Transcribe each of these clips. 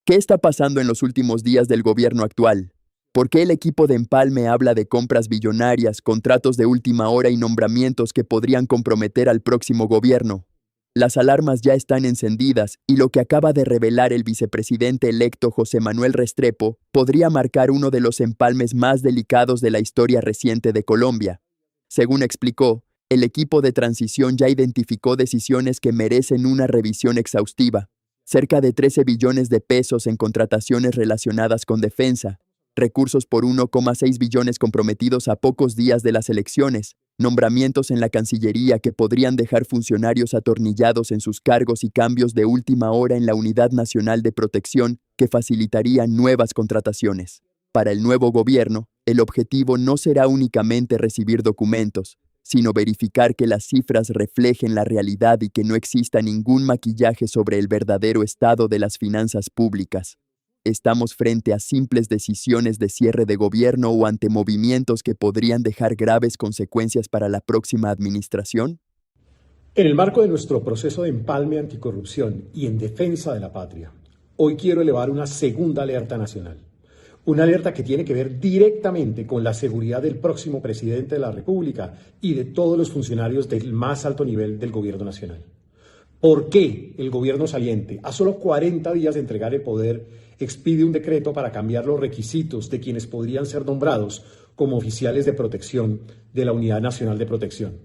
¿Qué está pasando en los últimos días del gobierno actual? ¿Por qué el equipo de Empalme habla de compras billonarias, contratos de última hora y nombramientos que podrían comprometer al próximo gobierno? Las alarmas ya están encendidas y lo que acaba de revelar el vicepresidente electo José Manuel Restrepo podría marcar uno de los empalmes más delicados de la historia reciente de Colombia. Según explicó, el equipo de transición ya identificó decisiones que merecen una revisión exhaustiva. Cerca de 13 billones de pesos en contrataciones relacionadas con defensa, recursos por 1,6 billones comprometidos a pocos días de las elecciones, nombramientos en la Cancillería que podrían dejar funcionarios atornillados en sus cargos y cambios de última hora en la Unidad Nacional de Protección que facilitarían nuevas contrataciones. Para el nuevo gobierno, el objetivo no será únicamente recibir documentos, sino verificar que las cifras reflejen la realidad y que no exista ningún maquillaje sobre el verdadero estado de las finanzas públicas. ¿Estamos frente a simples decisiones de cierre de gobierno o ante movimientos que podrían dejar graves consecuencias para la próxima administración? En el marco de nuestro proceso de empalme anticorrupción y en defensa de la patria, hoy quiero elevar una segunda alerta nacional. Una alerta que tiene que ver directamente con la seguridad del próximo presidente de la República y de todos los funcionarios del más alto nivel del gobierno nacional. ¿Por qué el gobierno saliente, a solo 40 días de entregar el poder, expide un decreto para cambiar los requisitos de quienes podrían ser nombrados como oficiales de protección de la Unidad Nacional de Protección?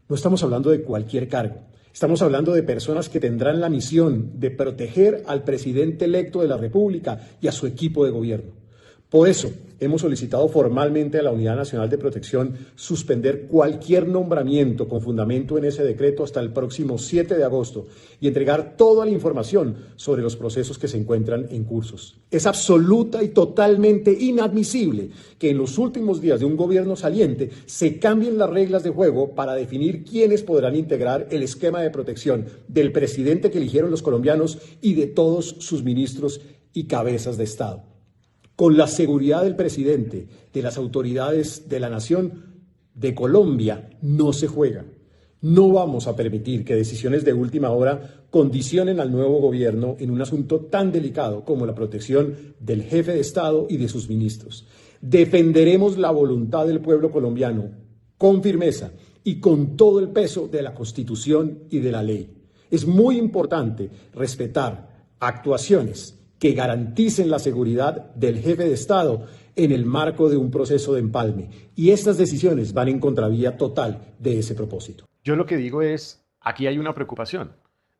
No estamos hablando de cualquier cargo. Estamos hablando de personas que tendrán la misión de proteger al presidente electo de la República y a su equipo de gobierno. Por eso, hemos solicitado formalmente a la Unidad Nacional de Protección suspender cualquier nombramiento con fundamento en ese decreto hasta el próximo 7 de agosto y entregar toda la información sobre los procesos que se encuentran en cursos. Es absoluta y totalmente inadmisible que en los últimos días de un gobierno saliente se cambien las reglas de juego para definir quiénes podrán integrar el esquema de protección del presidente que eligieron los colombianos y de todos sus ministros y cabezas de Estado. Con la seguridad del presidente, de las autoridades de la nación, de Colombia, no se juega. No vamos a permitir que decisiones de última hora condicionen al nuevo gobierno en un asunto tan delicado como la protección del jefe de Estado y de sus ministros. Defenderemos la voluntad del pueblo colombiano con firmeza y con todo el peso de la Constitución y de la ley. Es muy importante respetar actuaciones que garanticen la seguridad del jefe de Estado en el marco de un proceso de empalme. Y estas decisiones van en contravía total de ese propósito. Yo lo que digo es, aquí hay una preocupación.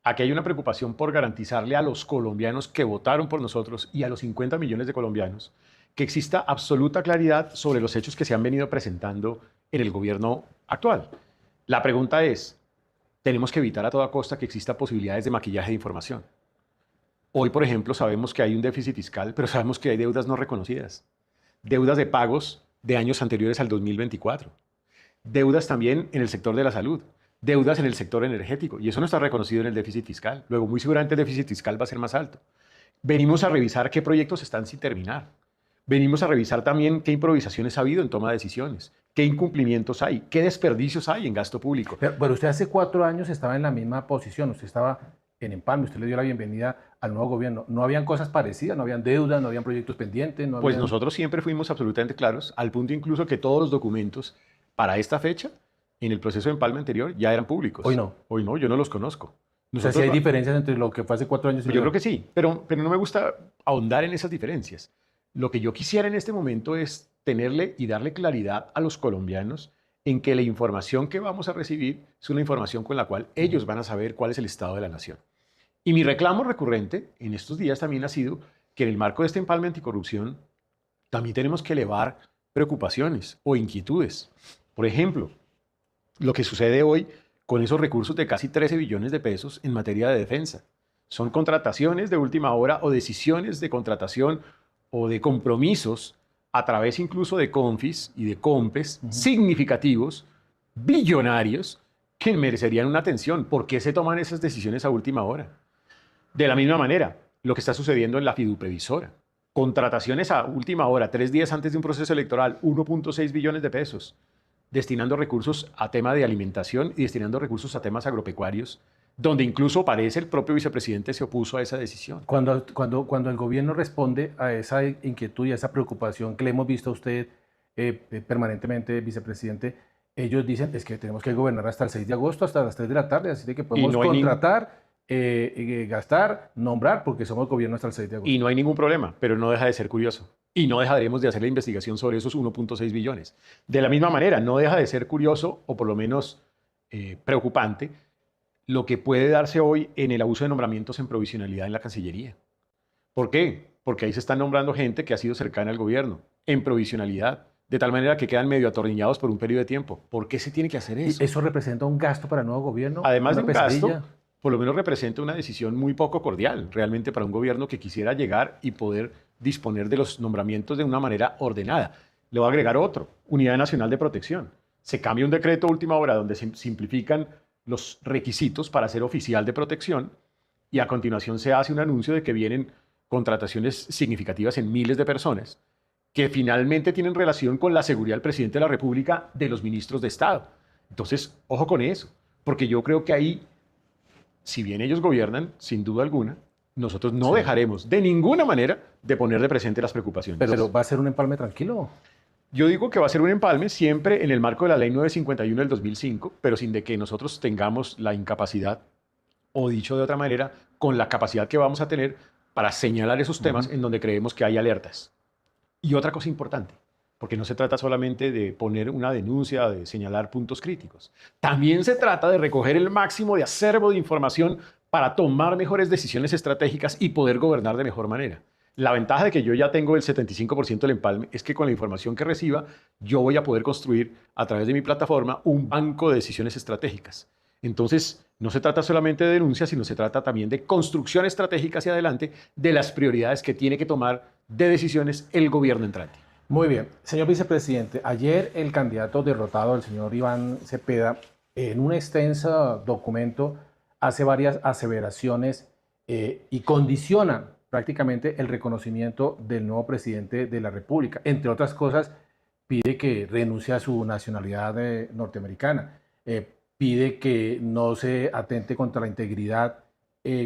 Aquí hay una preocupación por garantizarle a los colombianos que votaron por nosotros y a los 50 millones de colombianos que exista absoluta claridad sobre los hechos que se han venido presentando en el gobierno actual. La pregunta es, tenemos que evitar a toda costa que exista posibilidades de maquillaje de información. Hoy, por ejemplo, sabemos que hay un déficit fiscal, pero sabemos que hay deudas no reconocidas. Deudas de pagos de años anteriores al 2024. Deudas también en el sector de la salud. Deudas en el sector energético. Y eso no está reconocido en el déficit fiscal. Luego, muy seguramente el déficit fiscal va a ser más alto. Venimos a revisar qué proyectos están sin terminar. Venimos a revisar también qué improvisaciones ha habido en toma de decisiones, qué incumplimientos hay, qué desperdicios hay en gasto público. Pero usted hace 4 años estaba en la misma posición. Usted estaba en empalme, usted le dio la bienvenida al nuevo gobierno. ¿No habían cosas parecidas? ¿No habían deudas? ¿No habían proyectos pendientes? Pues nosotros siempre fuimos absolutamente claros, al punto incluso que todos los documentos para esta fecha, en el proceso de empalme anterior, ya eran públicos. Hoy no. Hoy no, yo no los conozco. Nosotros, o sea, ¿sí hay diferencias entre lo que fue hace 4 años y yo creo que sí, pero no me gusta ahondar en esas diferencias. Lo que yo quisiera en este momento es tenerle y darle claridad a los colombianos en que la información que vamos a recibir es una información con la cual ellos van a saber cuál es el estado de la nación. Y mi reclamo recurrente en estos días también ha sido que en el marco de este empalme anticorrupción también tenemos que elevar preocupaciones o inquietudes. Por ejemplo, lo que sucede hoy con esos recursos de casi 13 billones de pesos en materia de defensa. Son contrataciones de última hora o decisiones de contratación o de compromisos a través incluso de confis y de compes significativos, billonarios, que merecerían una atención. ¿Por qué se toman esas decisiones a última hora? De la misma manera, lo que está sucediendo en la fiduprevisora. Contrataciones a última hora, 3 días antes de un proceso electoral, 1,6 billones de pesos, destinando recursos a tema de alimentación y destinando recursos a temas agropecuarios donde incluso parece el propio vicepresidente se opuso a esa decisión. Cuando el gobierno responde a esa inquietud y a esa preocupación que le hemos visto a usted permanentemente, vicepresidente, ellos dicen es que tenemos que gobernar hasta el 6 de agosto, hasta las 3 de la tarde, así de que podemos contratar, gastar, nombrar, porque somos gobierno hasta el 6 de agosto. Y no hay ningún problema, pero no deja de ser curioso. Y no dejaremos de hacer la investigación sobre esos 1.6 billones. De la misma manera, no deja de ser curioso, o por lo menos preocupante, lo que puede darse hoy en el abuso de nombramientos en provisionalidad en la Cancillería. ¿Por qué? Porque ahí se están nombrando gente que ha sido cercana al gobierno, en provisionalidad, de tal manera que quedan medio atornillados por un periodo de tiempo. ¿Por qué se tiene que hacer eso? ¿Y eso representa un gasto para el nuevo gobierno? Además de un gasto, por lo menos representa una decisión muy poco cordial, realmente para un gobierno que quisiera llegar y poder disponer de los nombramientos de una manera ordenada. Le voy a agregar otro, Unidad Nacional de Protección. Se cambia un decreto a última hora donde se simplifican los requisitos para ser oficial de protección y a continuación se hace un anuncio de que vienen contrataciones significativas en miles de personas que finalmente tienen relación con la seguridad del presidente de la República, de los ministros de Estado. Entonces, ojo con eso, porque yo creo que ahí, si bien ellos gobiernan, sin duda alguna, nosotros no dejaremos de ninguna manera de poner de presente las preocupaciones. Pero ¿va a ser un empalme tranquilo? Yo digo que va a ser un empalme siempre en el marco de la Ley 951 del 2005, pero sin de que nosotros tengamos la incapacidad, o dicho de otra manera, con la capacidad que vamos a tener para señalar esos temas en donde creemos que hay alertas. Y otra cosa importante, porque no se trata solamente de poner una denuncia, de señalar puntos críticos. También se trata de recoger el máximo de acervo de información para tomar mejores decisiones estratégicas y poder gobernar de mejor manera. La ventaja de que yo ya tengo el 75% del empalme es que con la información que reciba, yo voy a poder construir a través de mi plataforma un banco de decisiones estratégicas. Entonces, no se trata solamente de denuncias, sino se trata también de construcción estratégica hacia adelante de las prioridades que tiene que tomar de decisiones el gobierno entrante. Muy bien. Señor vicepresidente, ayer el candidato derrotado, el señor Iván Cepeda, en un extenso documento hace varias aseveraciones y condiciona prácticamente el reconocimiento del nuevo presidente de la República. Entre otras cosas, pide que renuncie a su nacionalidad norteamericana, pide que no se atente contra la integridad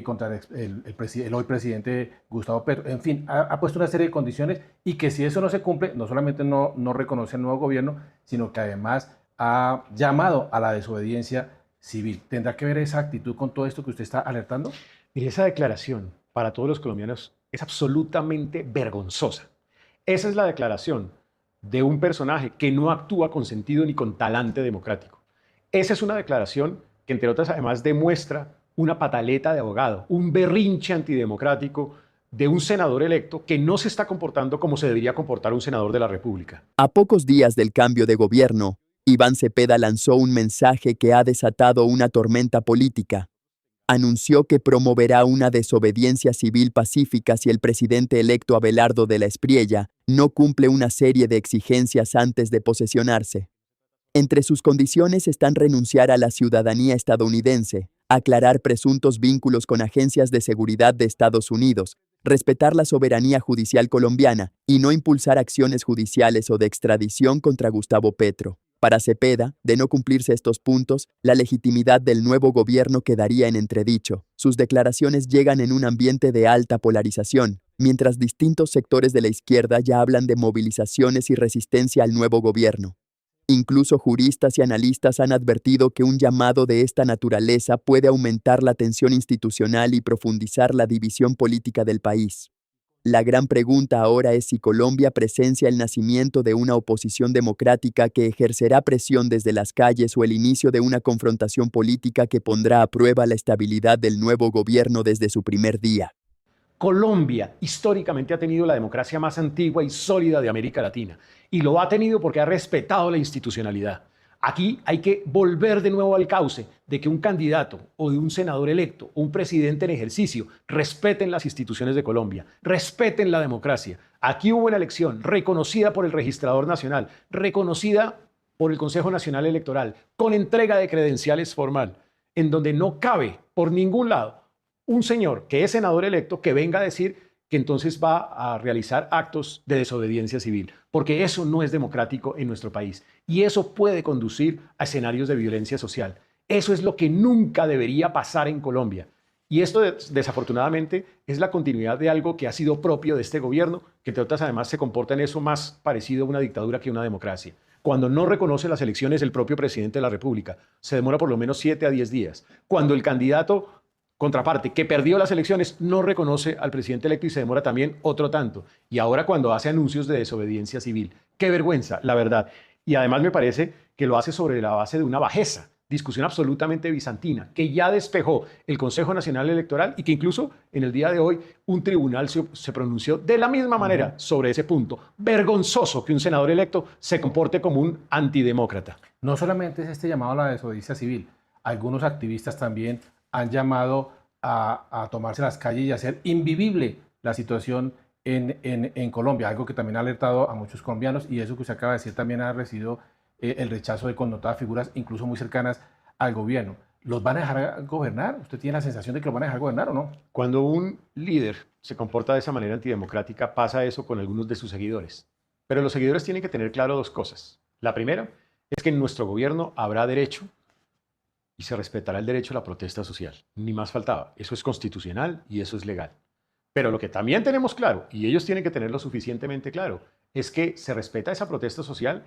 contra el hoy presidente Gustavo Petro. En fin, ha puesto una serie de condiciones y que si eso no se cumple, no solamente no reconoce el nuevo gobierno, sino que además ha llamado a la desobediencia civil. ¿Tendrá que ver esa actitud con todo esto que usted está alertando? Mire, esa declaración para todos los colombianos es absolutamente vergonzosa. Esa es la declaración de un personaje que no actúa con sentido ni con talante democrático. Esa es una declaración que, entre otras, además demuestra una pataleta de abogado, un berrinche antidemocrático de un senador electo que no se está comportando como se debería comportar un senador de la República. A pocos días del cambio de gobierno, Iván Cepeda lanzó un mensaje que ha desatado una tormenta política. Anunció que promoverá una desobediencia civil pacífica si el presidente electo Abelardo de la Espriella no cumple una serie de exigencias antes de posesionarse. Entre sus condiciones están renunciar a la ciudadanía estadounidense, aclarar presuntos vínculos con agencias de seguridad de Estados Unidos, respetar la soberanía judicial colombiana y no impulsar acciones judiciales o de extradición contra Gustavo Petro. Para Cepeda, de no cumplirse estos puntos, la legitimidad del nuevo gobierno quedaría en entredicho. Sus declaraciones llegan en un ambiente de alta polarización, mientras distintos sectores de la izquierda ya hablan de movilizaciones y resistencia al nuevo gobierno. Incluso juristas y analistas han advertido que un llamado de esta naturaleza puede aumentar la tensión institucional y profundizar la división política del país. La gran pregunta ahora es si Colombia presencia el nacimiento de una oposición democrática que ejercerá presión desde las calles o el inicio de una confrontación política que pondrá a prueba la estabilidad del nuevo gobierno desde su primer día. Colombia históricamente ha tenido la democracia más antigua y sólida de América Latina y lo ha tenido porque ha respetado la institucionalidad. Aquí hay que volver de nuevo al cauce de que un candidato o de un senador electo o un presidente en ejercicio respeten las instituciones de Colombia, respeten la democracia. Aquí hubo una elección reconocida por el Registrador Nacional, reconocida por el Consejo Nacional Electoral, con entrega de credenciales formal, en donde no cabe por ningún lado un señor que es senador electo que venga a decir que entonces va a realizar actos de desobediencia civil, porque eso no es democrático en nuestro país y eso puede conducir a escenarios de violencia social. Eso es lo que nunca debería pasar en Colombia. Y esto, desafortunadamente, es la continuidad de algo que ha sido propio de este gobierno, que entre otras además se comporta en eso más parecido a una dictadura que a una democracia. Cuando no reconoce las elecciones el propio presidente de la República, se demora por lo menos 7 a 10 días. Cuando el candidato contraparte que perdió las elecciones no reconoce al presidente electo y se demora también otro tanto. Y ahora cuando hace anuncios de desobediencia civil. Qué vergüenza, la verdad. Y además me parece que lo hace sobre la base de una bajeza. Discusión absolutamente bizantina, que ya despejó el Consejo Nacional Electoral y que incluso en el día de hoy un tribunal se pronunció de la misma manera sobre ese punto. Vergonzoso que un senador electo se comporte como un antidemócrata. No solamente es este llamado a la desobediencia civil, algunos activistas también han llamado a tomarse las calles y hacer invivible la situación en Colombia, algo que también ha alertado a muchos colombianos, y eso que usted acaba de decir también ha recibido el rechazo de connotadas figuras incluso muy cercanas al gobierno. ¿Los van a dejar gobernar? ¿Usted tiene la sensación de que los van a dejar gobernar o no? Cuando un líder se comporta de esa manera antidemocrática, pasa eso con algunos de sus seguidores. Pero los seguidores tienen que tener claro dos cosas. La primera es que en nuestro gobierno habrá derecho y se respetará el derecho a la protesta social. Ni más faltaba. Eso es constitucional y eso es legal. Pero lo que también tenemos claro, y ellos tienen que tenerlo suficientemente claro, es que se respeta esa protesta social,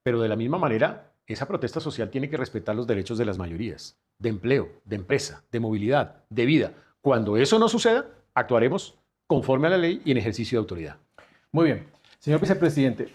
pero de la misma manera, esa protesta social tiene que respetar los derechos de las mayorías, de empleo, de empresa, de movilidad, de vida. Cuando eso no suceda, actuaremos conforme a la ley y en ejercicio de autoridad. Muy bien. Señor vicepresidente,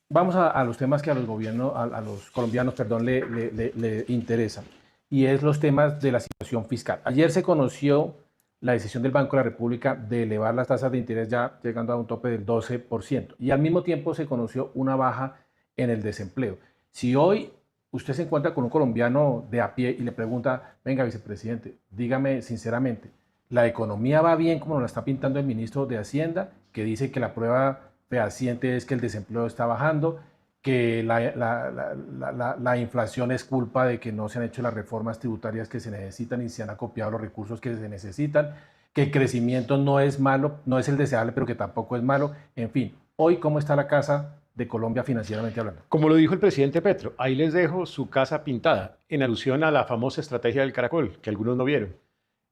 vamos a los temas que a los gobiernos, a los colombianos, perdón, le interesan, y es los temas de la situación fiscal. Ayer se conoció la decisión del Banco de la República de elevar las tasas de interés ya llegando a un tope del 12%, y al mismo tiempo se conoció una baja en el desempleo. Si hoy usted se encuentra con un colombiano de a pie y le pregunta, venga vicepresidente, dígame sinceramente, ¿la economía va bien como nos la está pintando el ministro de Hacienda, que dice que la prueba fehaciente es que el desempleo está bajando, que la inflación es culpa de que no se han hecho las reformas tributarias que se necesitan y se han acopiado los recursos que se necesitan, que el crecimiento no es malo, no es el deseable, pero que tampoco es malo? En fin, hoy, ¿cómo está la casa de Colombia financieramente hablando? Como lo dijo el presidente Petro, ahí les dejo su casa pintada, en alusión a la famosa estrategia del caracol, que algunos no vieron.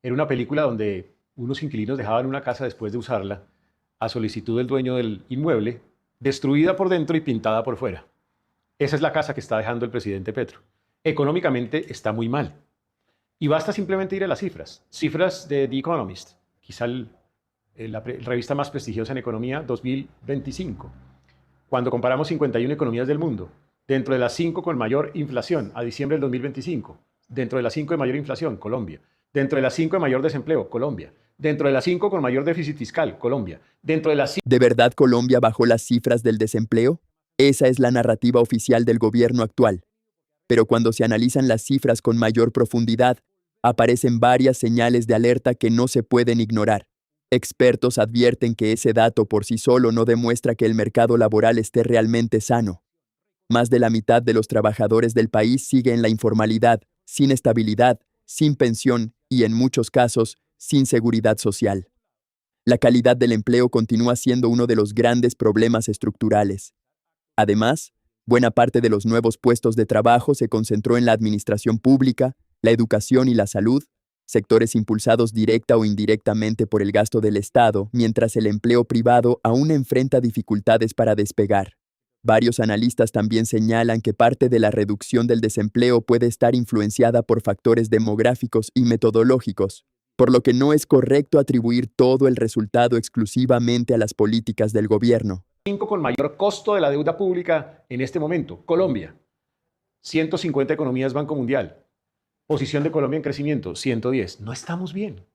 Era una película donde unos inquilinos dejaban una casa después de usarla a solicitud del dueño del inmueble, destruida por dentro y pintada por fuera. Esa es la casa que está dejando el presidente Petro. Económicamente está muy mal. Y basta simplemente ir a las cifras. Cifras de The Economist, quizá la revista más prestigiosa en economía 2025. Cuando comparamos 51 economías del mundo, dentro de las 5 con mayor inflación a diciembre del 2025, dentro de las 5 de mayor inflación, Colombia. Dentro de las 5 de mayor desempleo, Colombia. Dentro de las 5 con mayor déficit fiscal, Colombia. Dentro de las... ¿De verdad Colombia bajó las cifras del desempleo? Esa es la narrativa oficial del gobierno actual. Pero cuando se analizan las cifras con mayor profundidad, aparecen varias señales de alerta que no se pueden ignorar. Expertos advierten que ese dato por sí solo no demuestra que el mercado laboral esté realmente sano. Más de la mitad de los trabajadores del país sigue en la informalidad, sin estabilidad, sin pensión y, en muchos casos, sin seguridad social. La calidad del empleo continúa siendo uno de los grandes problemas estructurales. Además, buena parte de los nuevos puestos de trabajo se concentró en la administración pública, la educación y la salud, sectores impulsados directa o indirectamente por el gasto del Estado, mientras el empleo privado aún enfrenta dificultades para despegar. Varios analistas también señalan que parte de la reducción del desempleo puede estar influenciada por factores demográficos y metodológicos, por lo que no es correcto atribuir todo el resultado exclusivamente a las políticas del gobierno. 5 con mayor costo de la deuda pública en este momento, Colombia. 150 economías Banco Mundial. Posición de Colombia en crecimiento, 110. No estamos bien.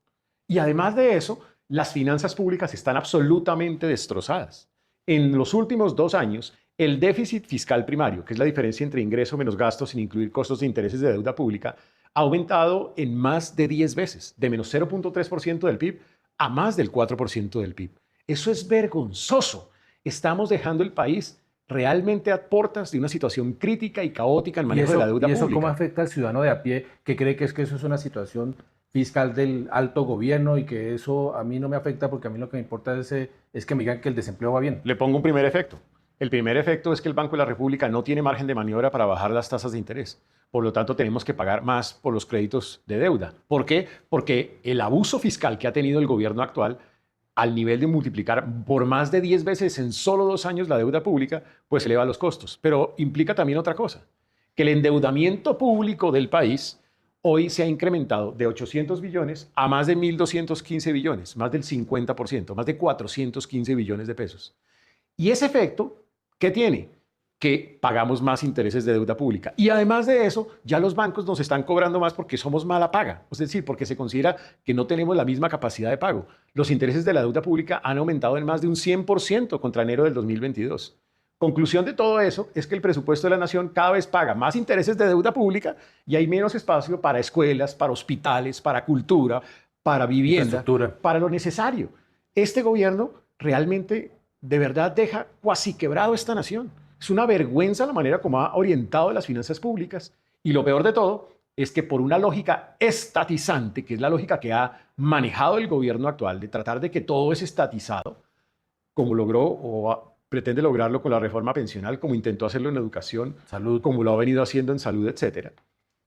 Y además de eso, las finanzas públicas están absolutamente destrozadas. En los últimos 2 años, el déficit fiscal primario, que es la diferencia entre ingreso menos gastos sin incluir costos de intereses de deuda pública, ha aumentado en más de 10 veces, de menos 0.3% del PIB a más del 4% del PIB. Eso es vergonzoso. Estamos dejando el país realmente a puertas de una situación crítica y caótica en manejo de la deuda pública. ¿Y eso cómo afecta al ciudadano de a pie que cree que eso es una situación fiscal del alto gobierno y que eso a mí no me afecta porque a mí lo que me importa es que me digan que el desempleo va bien? Le pongo un primer efecto. El primer efecto es que el Banco de la República no tiene margen de maniobra para bajar las tasas de interés. Por lo tanto, tenemos que pagar más por los créditos de deuda. ¿Por qué? Porque el abuso fiscal que ha tenido el gobierno actual, al nivel de multiplicar por más de 10 veces en solo 2 años la deuda pública, pues eleva los costos. Pero implica también otra cosa, que el endeudamiento público del país hoy se ha incrementado de 800 billones a más de 1.215 billones, más del 50%, más de 415 billones de pesos. Y ese efecto, ¿qué tiene? Que pagamos más intereses de deuda pública. Y además de eso, ya los bancos nos están cobrando más porque somos mala paga, es decir, porque se considera que no tenemos la misma capacidad de pago. Los intereses de la deuda pública han aumentado en más de un 100% contra enero del 2022. Conclusión de todo eso es que el presupuesto de la nación cada vez paga más intereses de deuda pública y hay menos espacio para escuelas, para hospitales, para cultura, para vivienda, para lo necesario. Este gobierno realmente, de verdad, deja cuasi quebrado esta nación. Es una vergüenza la manera como ha orientado las finanzas públicas. Y lo peor de todo es que por una lógica estatizante, que es la lógica que ha manejado el gobierno actual, de tratar de que todo es estatizado, como logró o pretende lograrlo con la reforma pensional, como intentó hacerlo en educación, salud, como lo ha venido haciendo en salud, etcétera.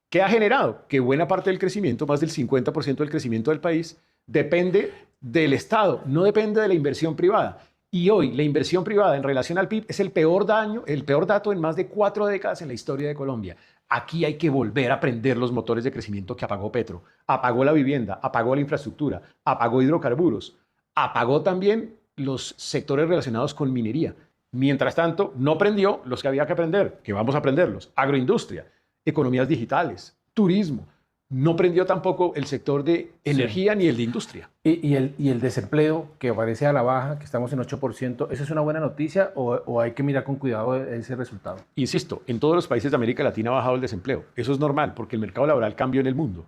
¿Qué ha generado? Que buena parte del crecimiento, más del 50% del crecimiento del país, depende del Estado, no depende de la inversión privada. Y hoy la inversión privada en relación al PIB es el peor dato en más de 4 décadas en la historia de Colombia. Aquí hay que volver a prender los motores de crecimiento que apagó Petro. Apagó la vivienda, apagó la infraestructura, apagó hidrocarburos, apagó también los sectores relacionados con minería. Mientras tanto, no prendió los que había que aprender, que vamos a aprenderlos: agroindustria, economías digitales, turismo. No prendió tampoco el sector de energía ni el de industria. ¿Y el desempleo que aparece a la baja, que estamos en 8%, ¿eso es una buena noticia o hay que mirar con cuidado ese resultado? Insisto, en todos los países de América Latina ha bajado el desempleo. Eso es normal porque el mercado laboral cambió en el mundo.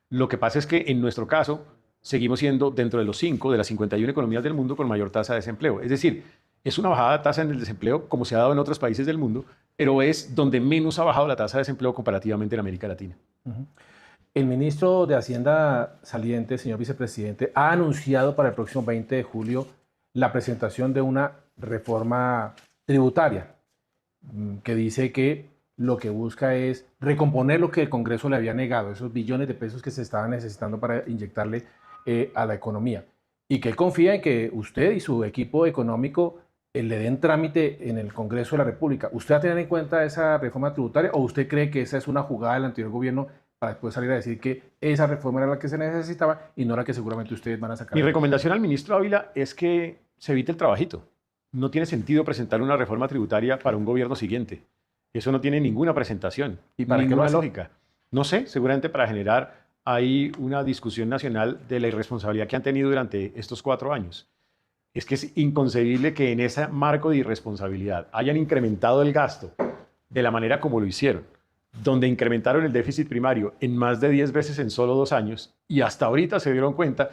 Lo que pasa es que en nuestro caso seguimos siendo dentro de los 5 de las 51 economías del mundo con mayor tasa de desempleo. Es decir, es una bajada de tasa en el desempleo como se ha dado en otros países del mundo, pero es donde menos ha bajado la tasa de desempleo comparativamente en América Latina. El ministro de Hacienda saliente, señor vicepresidente, ha anunciado para el próximo 20 de julio la presentación de una reforma tributaria que dice que lo que busca es recomponer lo que el Congreso le había negado, esos billones de pesos que se estaban necesitando para inyectarle a la economía. Y que él confía en que usted y su equipo económico le den trámite en el Congreso de la República. ¿Usted va a tener en cuenta esa reforma tributaria o usted cree que esa es una jugada del anterior gobierno para después salir a decir que esa reforma era la que se necesitaba y no la que seguramente ustedes van a sacar? Mi recomendación al ministro Ávila es que se evite el trabajito. No tiene sentido presentar una reforma tributaria para un gobierno siguiente. Eso no tiene ninguna presentación y para ninguna lógica. No sé, seguramente para generar ahí una discusión nacional de la irresponsabilidad que han tenido durante estos 4 años. Es que es inconcebible que en ese marco de irresponsabilidad hayan incrementado el gasto de la manera como lo hicieron, donde incrementaron el déficit primario en más de 10 veces en solo 2 años y hasta ahorita se dieron cuenta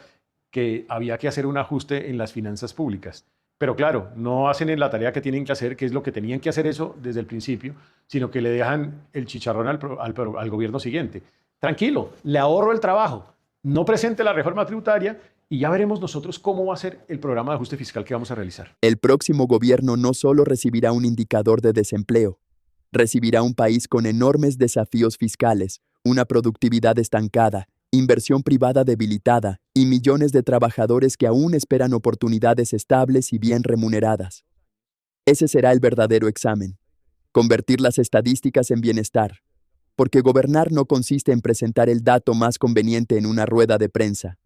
que había que hacer un ajuste en las finanzas públicas. Pero claro, no hacen en la tarea que tienen que hacer, que es lo que tenían que hacer eso desde el principio, sino que le dejan el chicharrón al gobierno siguiente. Tranquilo, le ahorro el trabajo, no presente la reforma tributaria y ya veremos nosotros cómo va a ser el programa de ajuste fiscal que vamos a realizar. El próximo gobierno no solo recibirá un indicador de desempleo, recibirá un país con enormes desafíos fiscales, una productividad estancada, inversión privada debilitada y millones de trabajadores que aún esperan oportunidades estables y bien remuneradas. Ese será el verdadero examen: convertir las estadísticas en bienestar. Porque gobernar no consiste en presentar el dato más conveniente en una rueda de prensa.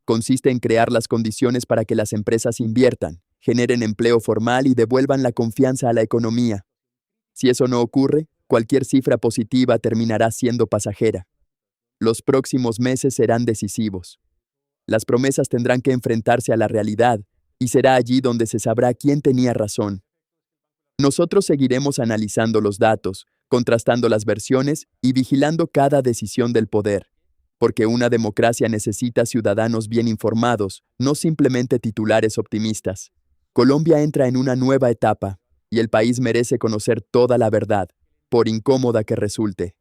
Consiste en crear las condiciones para que las empresas inviertan, generen empleo formal y devuelvan la confianza a la economía. Si eso no ocurre, cualquier cifra positiva terminará siendo pasajera. Los próximos meses serán decisivos. Las promesas tendrán que enfrentarse a la realidad y será allí donde se sabrá quién tenía razón. Nosotros seguiremos analizando los datos, contrastando las versiones y vigilando cada decisión del poder, porque una democracia necesita ciudadanos bien informados, no simplemente titulares optimistas. Colombia entra en una nueva etapa y el país merece conocer toda la verdad, por incómoda que resulte.